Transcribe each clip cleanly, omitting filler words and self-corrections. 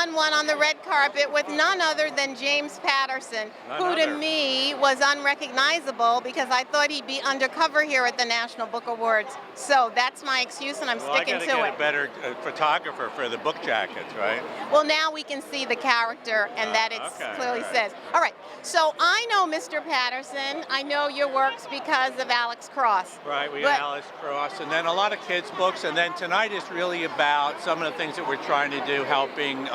one-on-one on the red carpet with none other than James Patterson, who to me was unrecognizable because I thought he'd be undercover here at the National Book Awards. So that's my excuse, and I'm sticking to it. I gotta get a better photographer for the book jackets, right? Well, now we can see the character, and that it clearly says. All right, so I know Mr. Patterson. I know your works because of Alex Cross. Right, we got Alex Cross, and then a lot of kids' books, and then tonight is really about some of the things that we're trying to do, helping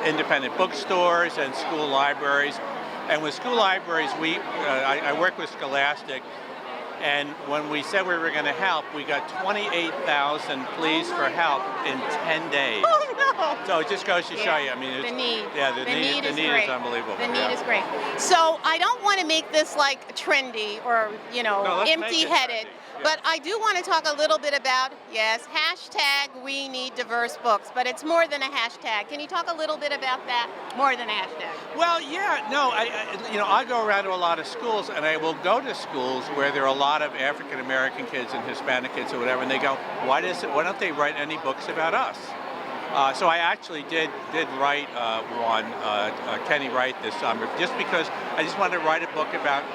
independent bookstores and school libraries. And with school libraries, I work with Scholastic, and when we said we were going to help, we got 28,000 pleas for help in 10 days. Oh, no. So it just goes to show you, I mean, the need. Yeah, the need is unbelievable. The need is great. So I don't want to make this like trendy or, empty-headed. But I do want to talk a little bit about, hashtag we need diverse books, but it's more than a hashtag. Can you talk a little bit about that? More than a hashtag. Well, yeah, no, I go around to a lot of schools, and I will go to schools where there are a lot of African American kids and Hispanic kids or whatever, and they go, why don't they write any books about us? So I actually did write one, Kenny Wright, this summer, just because I just wanted to write a book about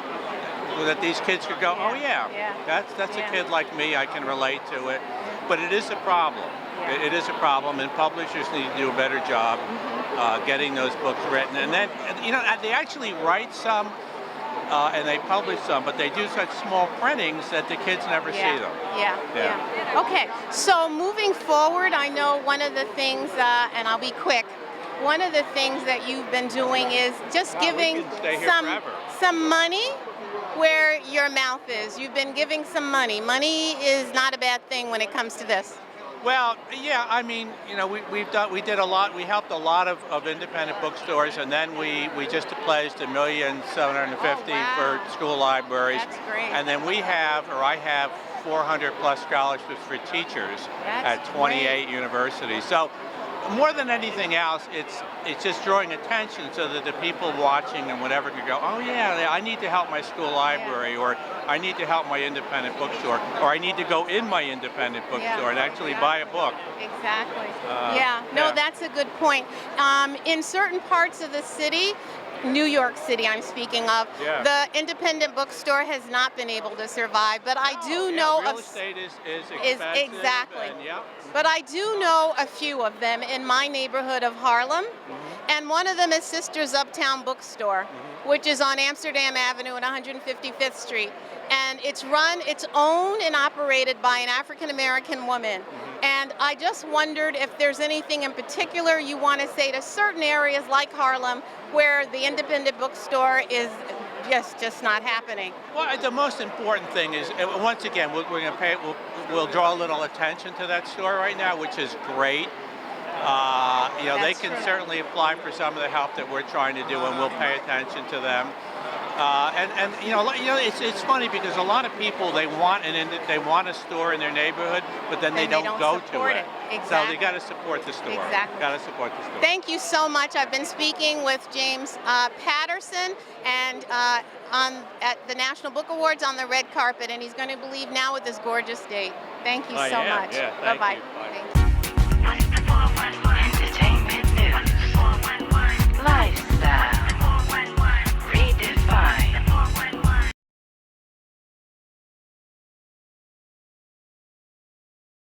that these kids could go, that's a kid like me, I can relate to it. But it is a problem. It is a problem, and publishers need to do a better job getting those books written. And then, they actually write some and they publish some, but they do such small printings that the kids never see them. Yeah. Okay, so moving forward, I know one of the things, and I'll be quick, one of the things that you've been doing is just giving some money where your mouth is. You've been giving some money. Money is not a bad thing when it comes to this. Well, yeah, I mean, we did a lot. We helped a lot of independent bookstores, and then we just pledged $1,750,000 for school libraries. That's great. And then I have 400 plus scholarships for teachers at 28 universities. So more than anything else, it's just drawing attention so that the people watching and whatever can go, oh yeah, I need to help my school library, or I need to help my independent bookstore, or I need to go in my independent bookstore and actually buy a book. Exactly. That's a good point. In certain parts of the city, New York City I'm speaking of, the independent bookstore has not been able to survive, but I do know real estate is expensive. Exactly. But I do know a few of them in my neighborhood of Harlem, and one of them is Sisters Uptown Bookstore, which is on Amsterdam Avenue and 155th Street. And it's owned and operated by an African-American woman. And I just wondered if there's anything in particular you want to say to certain areas like Harlem where the independent bookstore is just not happening. Well, the most important thing is, once again, we'll draw a little attention to that store right now, which is great. They can certainly apply for some of the help that we're trying to do, and we'll pay attention to them. It's funny because a lot of people, they want a store in their neighborhood, but then they don't go to it. Exactly. So they got to support the store. Exactly. Got to support the store. Thank you so much. I've been speaking with James Patterson and at the National Book Awards on the red carpet, and he's going to leave now with this gorgeous date. Thank you so much. Yeah, Bye-bye. Bye.